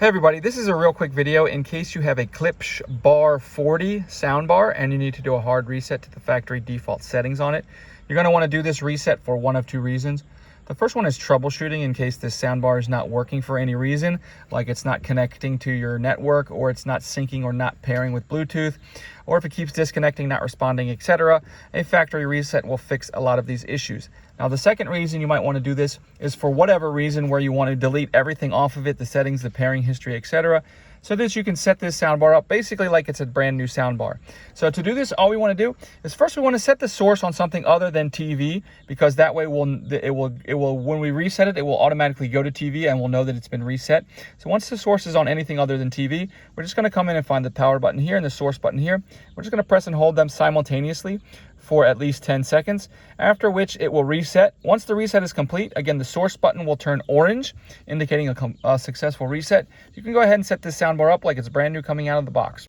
Hey everybody, this is a real quick video in case you have a Klipsch Bar 40 soundbar and you need to do a hard reset to the factory default settings on it. You're going to want to do this reset for one of two reasons. The first one is troubleshooting in case this soundbar is not working for any reason, like it's not connecting to your network, or it's not syncing or not pairing with Bluetooth, or if it keeps disconnecting, not responding, etc. A factory reset will fix a lot of these issues. Now, the second reason you might want to do this is for whatever reason where you want to delete everything off of it, the settings, the pairing history, etc., so that you can set this soundbar up basically like it's a brand new soundbar. So to do this, all we want to do is first we want to set the source on something other than TV, because that way it will when we reset it, it will automatically go to TV and we'll know that it's been reset. So once the source is on anything other than TV, we're just going to come in and find the power button here and the source button here. We're just going to press and hold them simultaneously for at least 10 seconds, after which it will reset. Once the reset is complete, again, the source button will turn orange, indicating a successful reset. You can go ahead and set this soundbar up like it's brand new coming out of the box.